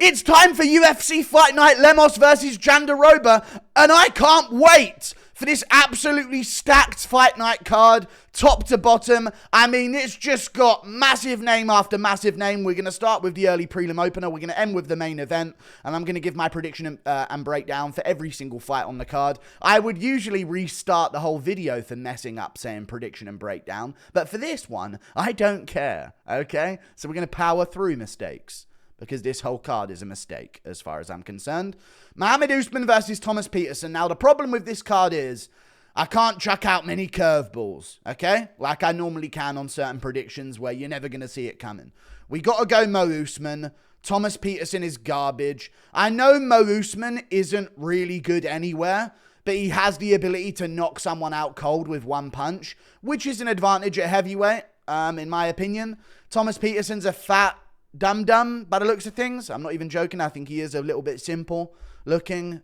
It's time for UFC Fight Night Lemos versus Jandiroba, and I can't wait for this absolutely stacked fight night card, top to bottom. I mean, it's just got massive name after massive name. We're going to start with the early prelim opener. We're going to end with the main event, and I'm going to give my prediction and breakdown for every single fight on the card. I would usually restart the whole video for messing up saying prediction and breakdown, but for this one, I don't care, okay? So we're going to power through mistakes, because this whole card is a mistake, as far as I'm concerned. Mohammed Usman versus Thomas Petersen. Now, the problem with this card is I can't chuck out many curveballs, okay? Like I normally can on certain predictions where you're never going to see it coming. We got to go Mo Usman. Thomas Petersen is garbage. I know Mo Usman isn't really good anywhere, but he has the ability to knock someone out cold with one punch, which is an advantage at heavyweight, in my opinion. Thomas Petersen's a fat dum-dum by the looks of things. I'm not even joking. I think he is a little bit simple looking.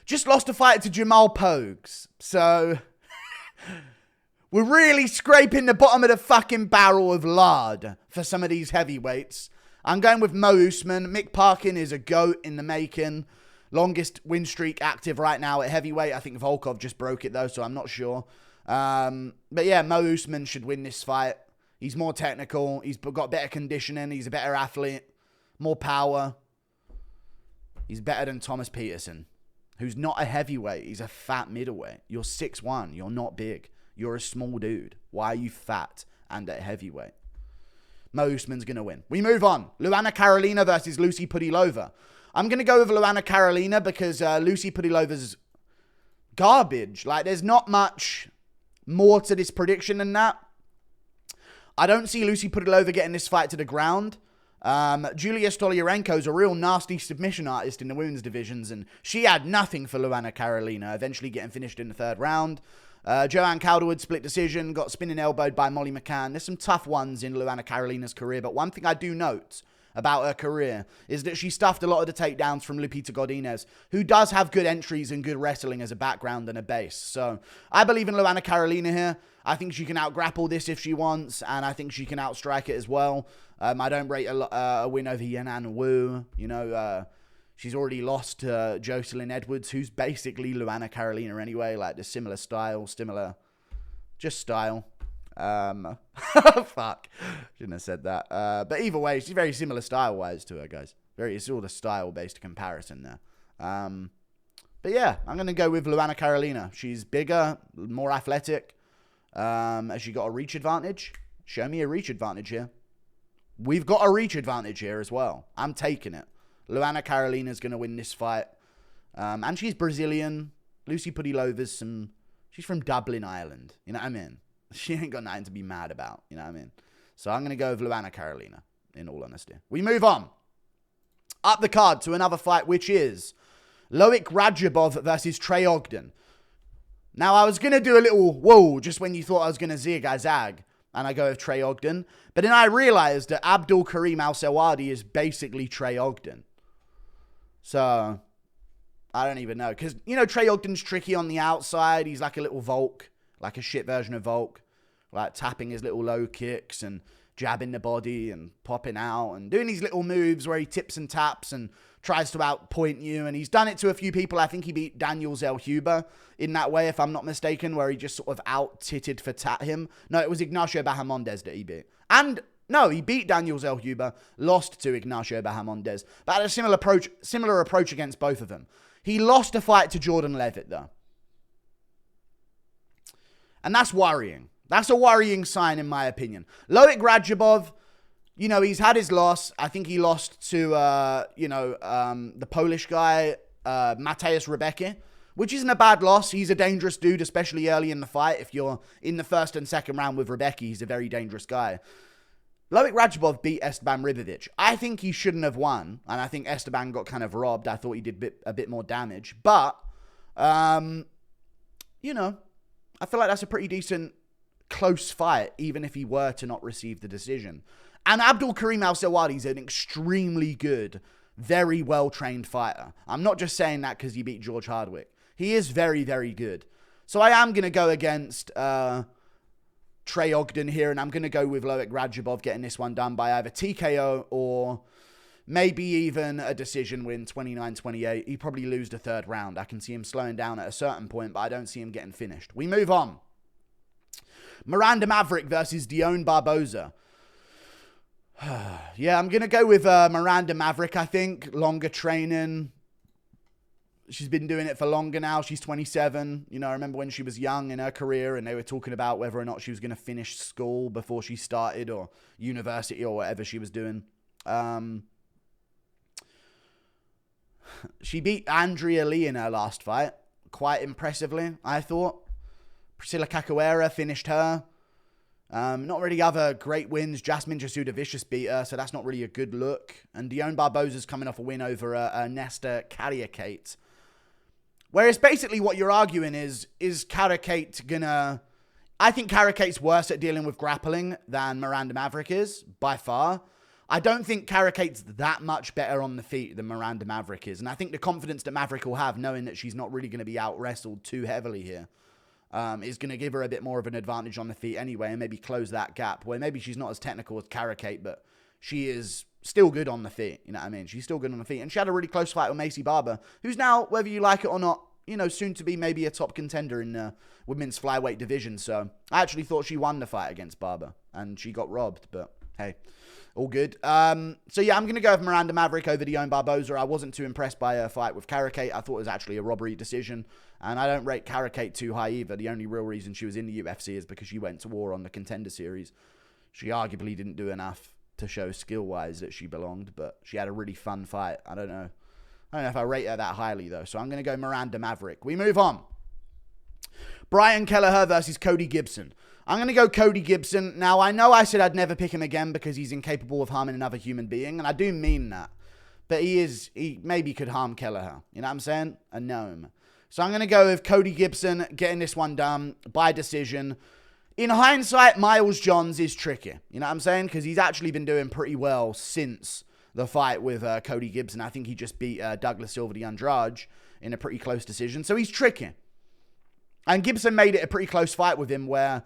Just lost a fight to Jamal Pogues. So we're really scraping the bottom of the fucking barrel of lard for some of these heavyweights. I'm going with Mo Usman. Mick Parkin is a goat in the making. Longest win streak active right now at heavyweight. I think Volkov just broke it though, so I'm not sure. But yeah, Mo Usman should win this fight. He's more technical. He's got better conditioning. He's a better athlete. More power. He's better than Thomas Petersen, who's not a heavyweight. He's a fat middleweight. You're 6'1". You're not big. You're a small dude. Why are you fat and at heavyweight? Mo Usman's going to win. We move on. Luana Carolina versus Lucie Pudilova. I'm going to go with Luana Carolina because Lucie Pudilova's garbage. Like, there's not much more to this prediction than that. I don't see Lucie Pudilova getting this fight to the ground. Julia Stoliarenko's a real nasty submission artist in the women's divisions, and she had nothing for Luana Carolina, eventually getting finished in the third round. Joanne Calderwood split decision, got spinning elbowed by Molly McCann. There's some tough ones in Luana Carolina's career, but one thing I do note about her career is that she stuffed a lot of the takedowns from Lupita Godinez, who does have good entries and good wrestling as a background and a base. So I believe in Luana Carolina here. I think she can out-grapple this if she wants, and I think she can outstrike it as well. I don't rate a win over Yanan Wu. You know, she's already lost to Jocelyn Edwards, who's basically Luana Carolina anyway. Like, the similar style, just style. Fuck. Shouldn't have said that. But either way, she's very similar style-wise to her, guys. It's all the style-based comparison there. But yeah, I'm going to go with Luana Carolina. She's bigger, more athletic. Has she got a reach advantage? Show me a reach advantage here. We've got a reach advantage here as well. I'm taking it. Luana Carolina's going to win this fight. And she's Brazilian. Lucie Pudilova's she's from Dublin, Ireland. You know what I mean? She ain't got nothing to be mad about. You know what I mean? So I'm going to go with Luana Carolina, in all honesty. We move on. Up the card to another fight, which is Loik Radzhabov versus Trey Ogden. Now, I was going to do a little whoa just when you thought I was going to zig, I zag. And I go with Trey Ogden. But then I realized that Abdul Karim Al-Sawadi is basically Trey Ogden. So, I don't even know. Because, you know, Trey Ogden's tricky on the outside. He's like a little Volk. Like a shit version of Volk. Like tapping his little low kicks and jabbing the body and popping out. And doing these little moves where he tips and taps and tries to outpoint you. And he's done it to a few people. I think he beat Daniel Zellhuber in that way, if I'm not mistaken, where he just sort of out-titted for him. No, it was Ignacio Bahamondes that he beat. And no, he beat Daniel Zellhuber, lost to Ignacio Bahamondes, but had a similar approach against both of them. He lost a fight to Jordan Levitt, though. And that's worrying. That's a worrying sign, in my opinion. Loik Radzhabov, you know, he's had his loss. I think he lost to, the Polish guy, Mateusz Rebecki, which isn't a bad loss. He's a dangerous dude, especially early in the fight. If you're in the first and second round with Rebecki, he's a very dangerous guy. Loik Radzhabov beat Esteban Ribovic. I think he shouldn't have won, and I think Esteban got kind of robbed. I thought he did a bit more damage. But, you know, I feel like that's a pretty decent, close fight, even if he were to not receive the decision. And Abdul Karim Al-Sawadi is an extremely good, very well-trained fighter. I'm not just saying that because he beat George Hardwick. He is very, very good. So I am going to go against Trey Ogden here, and I'm going to go with Loik Radzhabov getting this one done by either TKO or Maybe even a decision win, 29-28. He probably lose the third round. I can see him slowing down at a certain point, but I don't see him getting finished. We move on. Miranda Maverick versus Dione Barbosa. Yeah, I'm going to go with Miranda Maverick, I think. Longer training. She's been doing it for longer now. She's 27. You know, I remember when she was young in her career and they were talking about whether or not she was going to finish school before she started or university or whatever she was doing. She beat Andrea Lee in her last fight quite impressively, I thought. Priscilla Cachoeira finished her. Not really other great wins. Jasmine Jasudavicius beat her, so that's not really a good look. And Dione Barbosa's coming off a win over Nesta Carriacate. Whereas basically what you're arguing is Carriacate gonna... I think Carriacate's worse at dealing with grappling than Miranda Maverick is, by far. I don't think Carriacate's that much better on the feet than Miranda Maverick is. And I think the confidence that Maverick will have, knowing that she's not really going to be out-wrestled too heavily here, is going to give her a bit more of an advantage on the feet anyway and maybe close that gap where maybe she's not as technical as Carriacate, but she is still good on the feet. You know what I mean? She's still good on the feet. And she had a really close fight with Macy Barber, who's now, whether you like it or not, you know, soon to be maybe a top contender in the women's flyweight division. So I actually thought she won the fight against Barber and she got robbed, but hey, all good. So yeah, I'm going to go with Miranda Maverick over Dione Barbosa. I wasn't too impressed by her fight with Carriacate. I thought it was actually a robbery decision. And I don't rate Carriacate too high either. The only real reason she was in the UFC is because she went to war on the Contender Series. She arguably didn't do enough to show skill-wise that she belonged, but she had a really fun fight. I don't know if I rate her that highly, though. So I'm going to go Miranda Maverick. We move on. Brian Kelleher versus Cody Gibson. I'm going to go Cody Gibson. Now, I know I said I'd never pick him again because he's incapable of harming another human being, and I do mean that. But he maybe could harm Kelleher. You know what I'm saying? A gnome. So I'm going to go with Cody Gibson getting this one done by decision. In hindsight, Miles Johns is tricky. You know what I'm saying? Because he's actually been doing pretty well since the fight with Cody Gibson. I think he just beat Douglas Silva de Andrade in a pretty close decision. So he's tricky. And Gibson made it a pretty close fight with him where,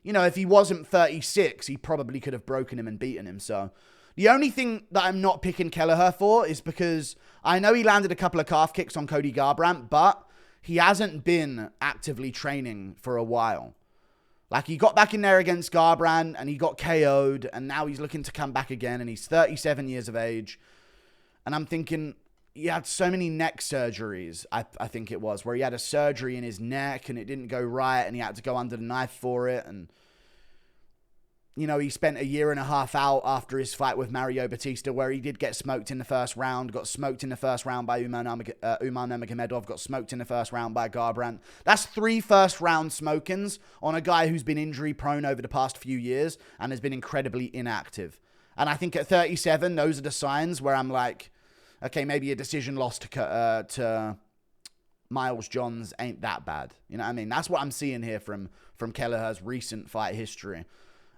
you know, if he wasn't 36, he probably could have broken him and beaten him. So the only thing that I'm not picking Kelleher for is because I know he landed a couple of calf kicks on Cody Garbrandt, but he hasn't been actively training for a while. Like, he got back in there against Garbrandt and he got KO'd, and now he's looking to come back again, and he's 37 years of age. And I'm thinking, he had so many neck surgeries, I think it was, where he had a surgery in his neck and it didn't go right and he had to go under the knife for it. And, you know, he spent a year and a half out after his fight with Mario Batista, where he did get smoked in the first round, got smoked in the first round by Umar Nurmagomedov, got smoked in the first round by Garbrandt. That's 3 first-round smokings on a guy who's been injury-prone over the past few years and has been incredibly inactive. And I think at 37, those are the signs where I'm like, okay, maybe a decision loss to Miles Johns ain't that bad. You know what I mean? That's what I'm seeing here from Kelleher's recent fight history.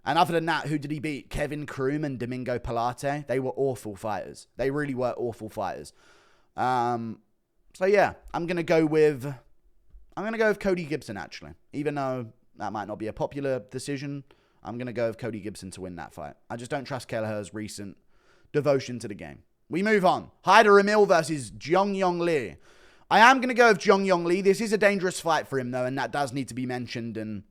And other than that, who did he beat? Kevin Kroom and Domingo Pilate. They were awful fighters. They really were awful fighters. So yeah, I'm gonna go with Cody Gibson, actually. Even though that might not be a popular decision, I'm gonna go with Cody Gibson to win that fight. I just don't trust Kelleher's recent devotion to the game. We move on. Hyder Amil versus Jeong Lee. I am going to go with Jeong Lee. This is a dangerous fight for him, though, and that does need to be mentioned and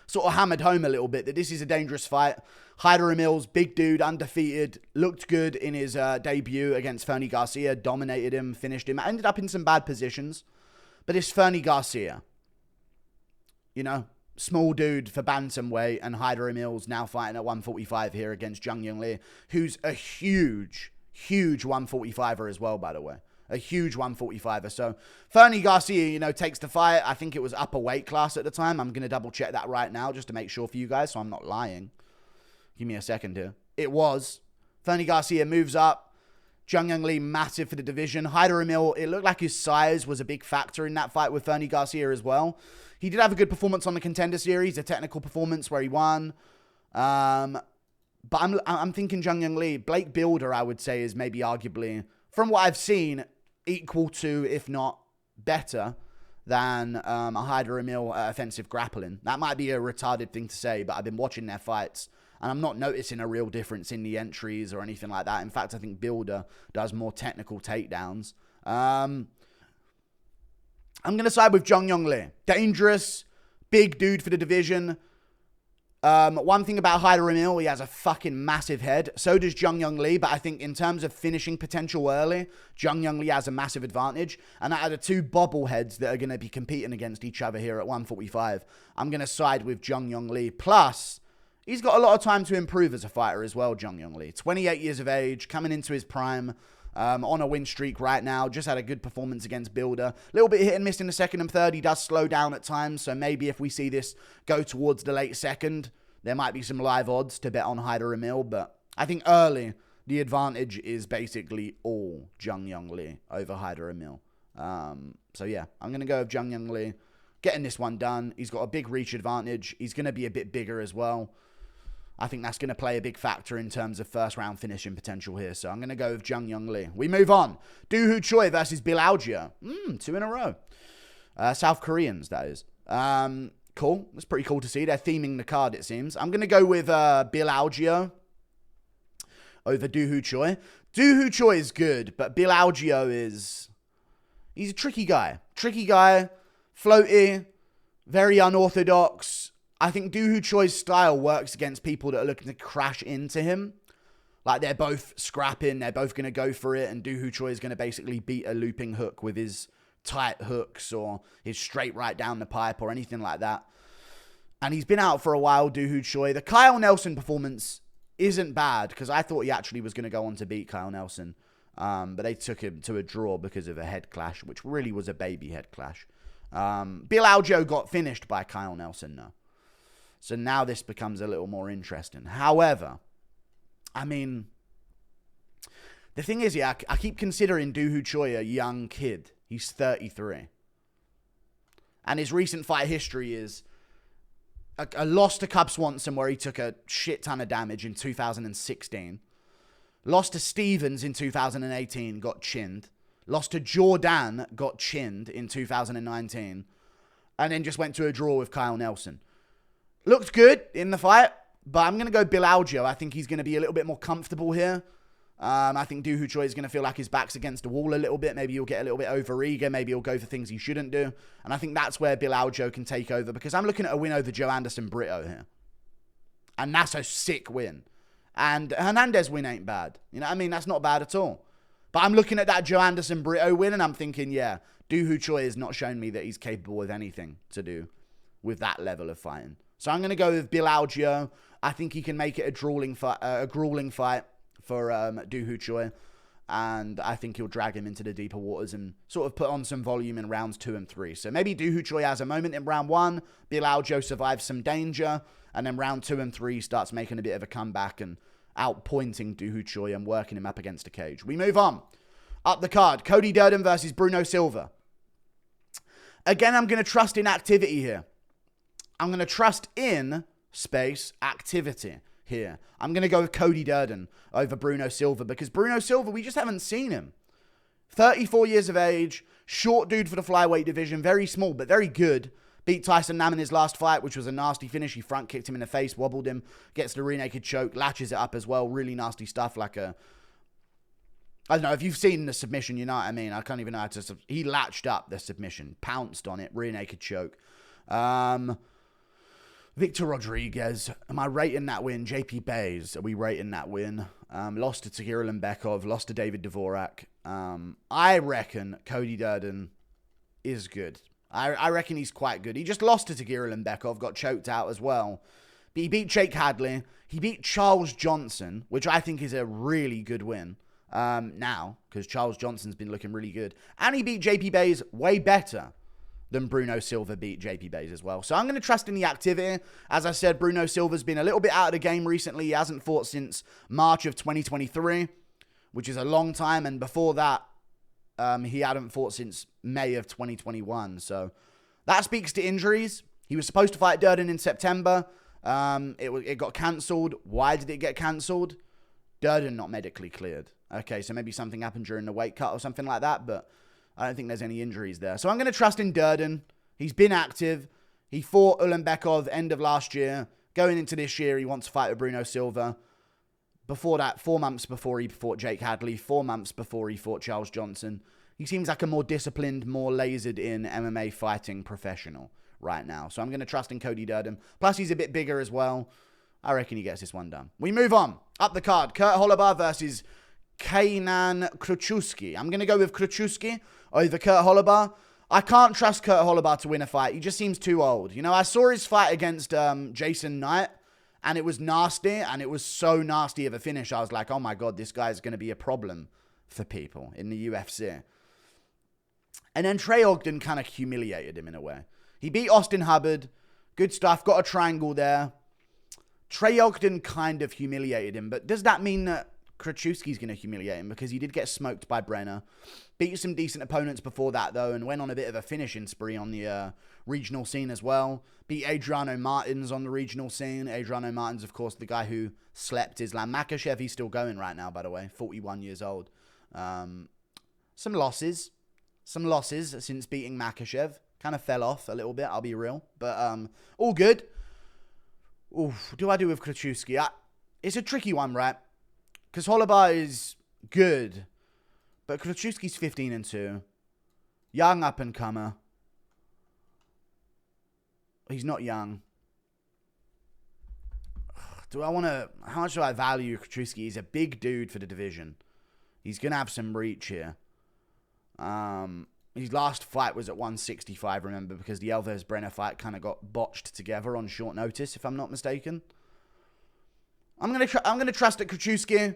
sort of hammered home a little bit that this is a dangerous fight. Hyder Amil's big dude, undefeated, looked good in his debut against Fernie Garcia, dominated him, finished him, ended up in some bad positions. But it's Fernie Garcia. You know, small dude for bantamweight, and Hyder Amil's now fighting at 145 here against Jeong Lee, who's a huge 145er as well, by the way. A huge 145er. So Fernie Garcia, you know, takes the fight. I think it was upper weight class at the time. I'm going to double check that right now just to make sure for you guys so I'm not lying. Give me a second here. It was. Fernie Garcia moves up. Jeong Lee, massive for the division. Hyder Amil, it looked like his size was a big factor in that fight with Fernie Garcia as well. He did have a good performance on the Contender Series, a technical performance where he won. But I'm thinking Jeong Lee, Blake Builder, I would say, is maybe arguably, from what I've seen, equal to, if not better, than a Hyder Amil offensive grappling. That might be a retarded thing to say, but I've been watching their fights, And I'm not noticing a real difference in the entries or anything like that. In fact, I think Builder does more technical takedowns. I'm going to side with Jeong Lee. Dangerous, big dude for the division. One thing about Hyder Amil, he has a fucking massive head. So does Jeong Lee, but I think in terms of finishing potential early, Jeong Lee has a massive advantage. And out of the two bobbleheads that are going to be competing against each other here at 145, I'm going to side with Jeong Lee. Plus, he's got a lot of time to improve as a fighter as well, Jeong Lee. 28 years of age, coming into his prime, on a win streak right now. Just had a good performance against Builder. A little bit hit and miss in the second and third. He does slow down at times, so maybe if we see this go towards the late second, there might be some live odds to bet on Hyder Amil, but I think early, the advantage is basically all Jeong Lee over Hyder Amil. So yeah, I'm going to go with Jeong Lee. Getting this one done. He's got a big reach advantage. He's going to be a bit bigger as well. I think that's going to play a big factor in terms of first round finishing potential here. So I'm going to go with Jeong Lee. We move on. Doo-Hoo Choi versus Bill Algeo. 2 in a row. South Koreans, that is. Cool. That's pretty cool to see. They're theming the card, it seems. I'm going to go with Bill Algeo over Doo-Hoo Choi. Doo-Hoo Choi is good, but Bill Algeo is... He's a tricky guy. Tricky guy. Floaty. Very unorthodox. I think Doo-Hoo Choi's style works against people that are looking to crash into him. Like, they're both scrapping. They're both going to go for it. And Doo-Hoo Choi is going to basically beat a looping hook with his tight hooks or his straight right down the pipe or anything like that. And he's been out for a while, Doo-Hoo Choi. The Kyle Nelson performance isn't bad because I thought he actually was going to go on to beat Kyle Nelson. But they took him to a draw because of a head clash, which really was a baby head clash. Bill Algeo got finished by Kyle Nelson, though. So now this becomes a little more interesting. However, I mean, the thing is, yeah, I keep considering Doo-Hoo Choi a young kid. He's 33. And his recent fight history is a loss to Cub Swanson where he took a shit ton of damage in 2016. Lost to Stevens in 2018, got chinned. Lost to Jordan, got chinned in 2019. And then just went to a draw with Kyle Nelson. Looked good in the fight, but I'm going to go Bill Algeo. I think he's going to be a little bit more comfortable here. I think Doo-Hoo Choi is going to feel like his back's against the wall a little bit. Maybe he'll get a little bit over-eager. Maybe he'll go for things he shouldn't do. And I think that's where Bill Algeo can take over because I'm looking at a win over Joe Anderson Brito here. And that's a sick win. And Hernandez win ain't bad. You know what I mean? That's not bad at all. But I'm looking at that Joe Anderson Brito win and I'm thinking, yeah, Doo-Hoo Choi has not shown me that he's capable of anything to do with that level of fighting. So I'm going to go with Bill Algeo. I think he can make it a grueling fight for Doo-Hoo Choi. And I think he'll drag him into the deeper waters and sort of put on some volume in rounds 2 and 3. So maybe Doo-Hoo Choi has a moment in round 1. Bill Algeo survives some danger. And then round 2 and 3 starts making a bit of a comeback and outpointing Doo-Hoo Choi and working him up against a cage. We move on. Up the card, Cody Durden versus Bruno Silva. Again, I'm going to trust in activity here. I'm going to trust in activity here. I'm going to go with Cody Durden over Bruno Silva because Bruno Silva, we just haven't seen him. 34 years of age, short dude for the flyweight division, very small but very good. Beat Tyson Nam in his last fight, which was a nasty finish. He front kicked him in the face, wobbled him, gets the rear naked choke, latches it up as well. Really nasty stuff, like a... I don't know, if you've seen the submission, you know what I mean. I can't even know how to... He latched up the submission, pounced on it, rear naked choke. Victor Rodriguez, am I rating that win? JP Bays, are we rating that win? Lost to Tagir Lembekov, lost to David Dvorak. I reckon Cody Durden is good. I reckon he's quite good. He just lost to Tagir Lembekov, got choked out as well. But he beat Jake Hadley. He beat Charles Johnson, which I think is a really good win now, because Charles Johnson's been looking really good. And he beat JP Bays way better than Bruno Silva beat JP Bays as well. So I'm going to trust in the activity. As I said, Bruno Silva's been a little bit out of the game recently. He hasn't fought since March of 2023, which is a long time. And before that, he hadn't fought since May of 2021. So that speaks to injuries. He was supposed to fight Durden in September. It got cancelled. Why did it get cancelled? Durden not medically cleared. Okay, so maybe something happened during the weight cut or something like that, but I don't think there's any injuries there. So I'm going to trust in Durden. He's been active. He fought Ulanbekov end of last year. Going into this year, he wants to fight with Bruno Silva. Before that, 4 months before he fought Jake Hadley, 4 months before he fought Charles Johnson. He seems like a more disciplined, more lasered in MMA fighting professional right now. So I'm going to trust in Cody Durden. Plus, he's a bit bigger as well. I reckon he gets this one done. We move on. Up the card. Kurt Holobar versus Kaynan Kruczewski. I'm going to go with Kruczewski over Kurt Holobar. I can't trust Kurt Holobar to win a fight. He just seems too old. You know, I saw his fight against Jason Knight, and it was nasty, and it was so nasty of a finish. I was like, oh my God, this guy's going to be a problem for people in the UFC. And then Trey Ogden kind of humiliated him in a way. He beat Austin Hubbard. Good stuff. Got a triangle there. Trey Ogden kind of humiliated him, but does that mean that Kruczewski's going to humiliate him? Because he did get smoked by Brenner. Beat some decent opponents before that, though, and went on a bit of a finishing spree on the regional scene as well. Beat Adriano Martins on the regional scene. Adriano Martins, of course, the guy who slept Islam Makhachev. He's still going right now, by the way. 41 years old. Some losses. Some losses since beating Makhachev. Kind of fell off a little bit, I'll be real. But all good. Oof, do I do with Kruczewski? It's a tricky one, right? Because Holobar is good. But Kruczewski's 15-2. Young up-and-comer. He's not young. Do I want to... How much do I value Kruczewski? He's a big dude for the division. He's going to have some reach here. His last fight was at 165, remember, because the Alves-Brenner fight kind of got botched together on short notice, if I'm not mistaken. I'm gonna trust at Kruczewski.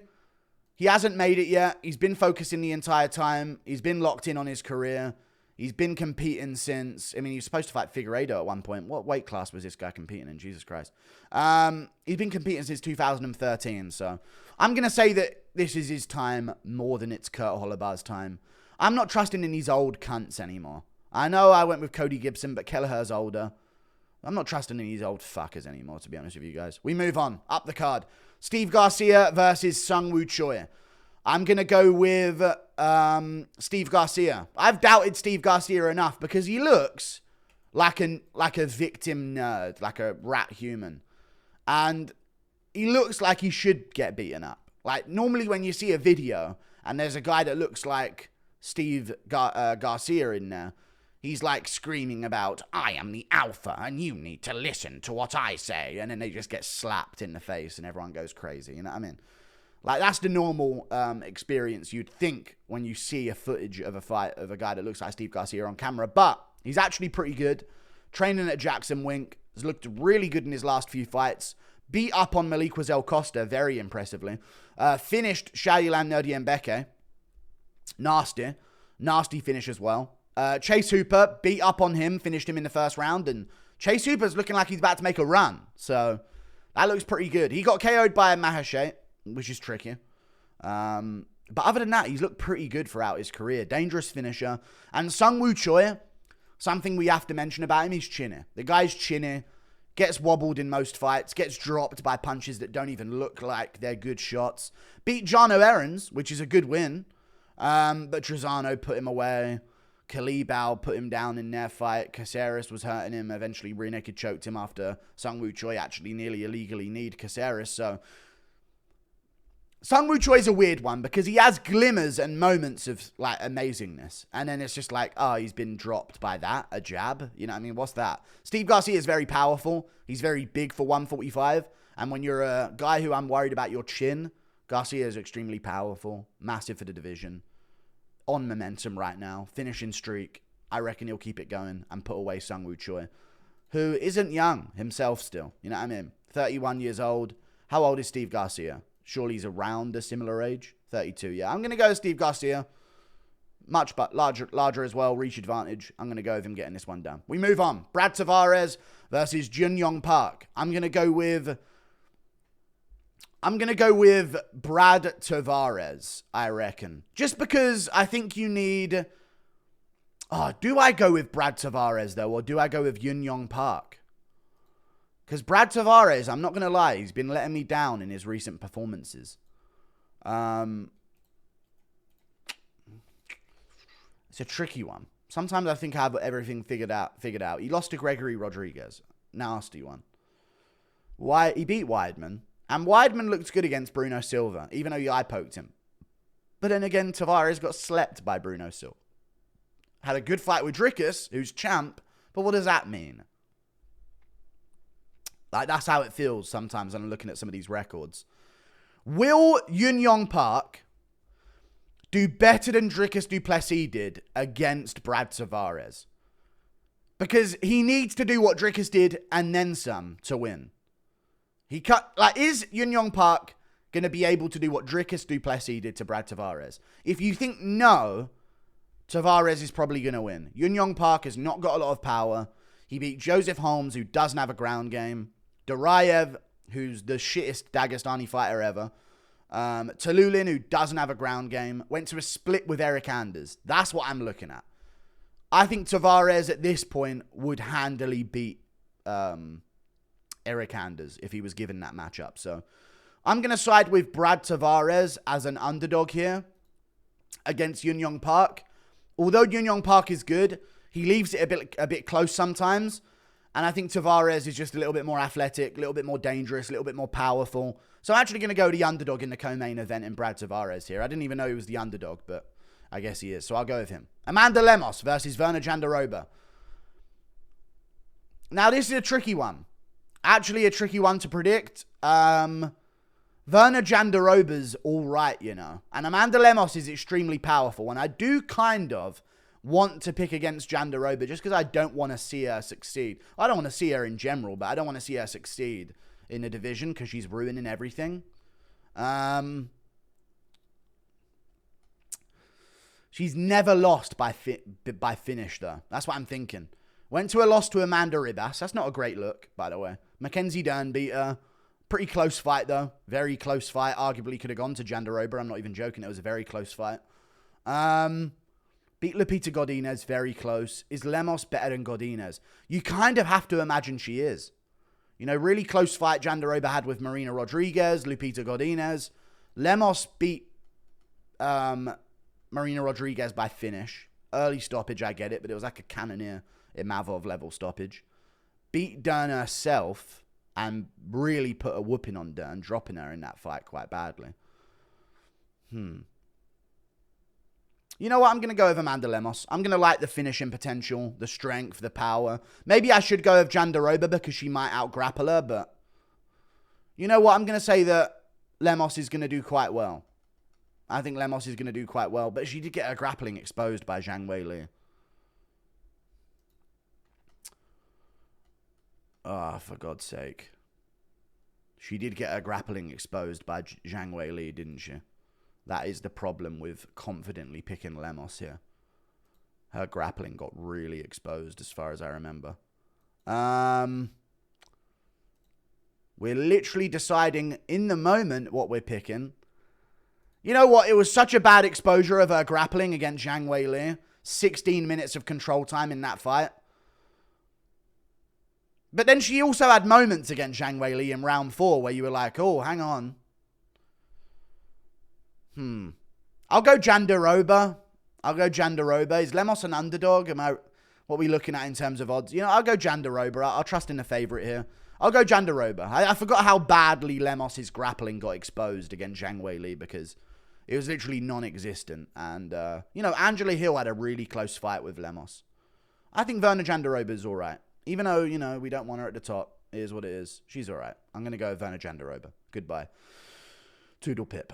He hasn't made it yet. He's been focusing the entire time. He's been locked in on his career. He's been competing since... I mean, he was supposed to fight Figueiredo at one point. What weight class was this guy competing in? Jesus Christ. He's been competing since 2013, so... I'm going to say that this is his time more than it's Kurt Holobar's time. I'm not trusting in these old cunts anymore. I know I went with Cody Gibson, but Kelleher's older. I'm not trusting in these old fuckers anymore, to be honest with you guys. We move on. Up the card. Steve Garcia versus Seung-Woo Choi. I'm going to go with Steve Garcia. I've doubted Steve Garcia enough because he looks like a victim nerd, like a rat human. And he looks like he should get beaten up. Like, normally when you see a video and there's a guy that looks like Steve Garcia in there, he's like screaming about, I am the alpha and you need to listen to what I say. And then they just get slapped in the face and everyone goes crazy. You know what I mean? Like, that's the normal experience you'd think when you see a footage of a fight of a guy that looks like Steve Garcia on camera. But he's actually pretty good. Training at Jackson Wink. Has looked really good in his last few fights. Beat up on Malik Wazel Costa very impressively. Finished Shadilan Nerdiembeke. Nasty. Nasty finish as well. Chase Hooper beat up on him. Finished him in the first round. And Chase Hooper's looking like he's about to make a run. So that looks pretty good. He got KO'd by a Mahashe, which is tricky. But other than that, he's looked pretty good throughout his career. Dangerous finisher. And Seung-Woo Choi, something we have to mention about him, he's chinny. The guy's chinny. Gets wobbled in most fights. Gets dropped by punches that don't even look like they're good shots. Beat Jono Aarons, which is a good win. But Trezano put him away. Kalibao put him down in their fight. Caceres was hurting him. Eventually, rear naked choked him after Seung-Woo Choi actually nearly illegally kneed Caceres. So, Seung-Woo Choi is a weird one because he has glimmers and moments of, like, amazingness. And then it's just like, oh, he's been dropped by that. A jab. You know what I mean? What's that? Steve Garcia is very powerful. He's very big for 145. And when you're a guy who I'm worried about your chin, Garcia is extremely powerful. Massive for the division. On momentum right now. Finishing streak. I reckon he'll keep it going and put away Seung-Woo Choi, who isn't young himself still. You know what I mean? 31 years old. How old is Steve Garcia? Surely he's around a similar age. 32, yeah. I'm going to go with Steve Garcia. Much but larger as well. Reach advantage. I'm going to go with him getting this one done. We move on. Brad Tavares versus Yun-Yong Park. I'm going to go with Brad Tavares, I reckon. Just because I think you need... Oh, do I go with Brad Tavares, though, or do I go with Yun-Yong Park? Because Brad Tavares, I'm not going to lie, he's been letting me down in his recent performances. It's a tricky one. Sometimes I think I have everything figured out. He lost to Gregory Rodriguez. Nasty one. Why he beat Weidman. And Weidman looked good against Bruno Silva, even though I poked him. But then again, Tavares got slept by Bruno Silva. Had a good fight with Dricus, who's champ. But what does that mean? Like, that's how it feels sometimes when I'm looking at some of these records. Will Yun-Yong Park do better than Dricus du Plessis did against Brad Tavares? Because he needs to do what Dricus did and then some to win. Is Yun-Yong Park going to be able to do what Dricus du Plessis did to Brad Tavares? If you think no, Tavares is probably going to win. Yun-Yong Park has not got a lot of power. He beat Joseph Holmes, who doesn't have a ground game. Duraev, who's the shittest Dagestani fighter ever. Talulin, who doesn't have a ground game. Went to a split with Eric Anders. That's what I'm looking at. I think Tavares at this point would handily beat Eric Anders if he was given that matchup. So I'm going to side with Brad Tavares as an underdog here against Yun-Yong Park. Although Yun-Yong Park is good, he leaves it a bit close sometimes. And I think Tavares is just a little bit more athletic, a little bit more dangerous, a little bit more powerful. So I'm actually going to go the underdog in the co-main event in Brad Tavares here. I didn't even know he was the underdog, but I guess he is. So I'll go with him. Amanda Lemos versus Virna Jandiroba. Now, this is a tricky one. Actually, a tricky one to predict. Virna Jandiroba's all right, you know. And Amanda Lemos is extremely powerful. And I do kind of want to pick against Jandiroba just because I don't want to see her succeed. I don't want to see her in general, but I don't want to see her succeed in the division because she's ruining everything. She's never lost by finish, though. That's what I'm thinking. Went to a loss to Amanda Ribas. That's not a great look, by the way. Mackenzie Dern beat her. Pretty close fight, though. Very close fight. Arguably could have gone to Jandiroba. I'm not even joking. It was a very close fight. Beat Lupita Godinez. Very close. Is Lemos better than Godinez? You kind of have to imagine she is. You know, really close fight Jandiroba had with Marina Rodriguez, Lupita Godinez. Lemos beat Marina Rodriguez by finish. Early stoppage, I get it, but it was like a Cannonier Imavov level stoppage. Beat Dern herself and really put a whooping on Dern, dropping her in that fight quite badly. You know what? I'm going to go with Amanda Lemos. I'm going to like the finishing potential, the strength, the power. Maybe I should go with Jandiroba because she might out-grapple her, but you know what? I'm going to say that Lemos is going to do quite well. I think Lemos is going to do quite well, but she did get her grappling exposed by Zhang Weili. Oh, for God's sake. She did get her grappling exposed by Zhang Weili, didn't she? That is the problem with confidently picking Lemos here. Her grappling got really exposed as far as I remember. We're literally deciding in the moment what we're picking. You know what? It was such a bad exposure of her grappling against Zhang Weili. 16 minutes of control time in that fight. But then she also had moments against Zhang Weili in round 4 where you were like, oh, hang on. I'll go Jandiroba. Is Lemos an underdog? What are we looking at in terms of odds? You know, I'll go Jandiroba. I'll trust in the favourite here. I'll go Jandiroba. I forgot how badly Lemos' grappling got exposed against Zhang Weili because it was literally non-existent. And, you know, Angela Hill had a really close fight with Lemos. I think Virna Jandiroba is all right. Even though, you know, we don't want her at the top. It is what it is. She's all right. I'm going to go with Virna Jandiroba. Goodbye. Toodle pip.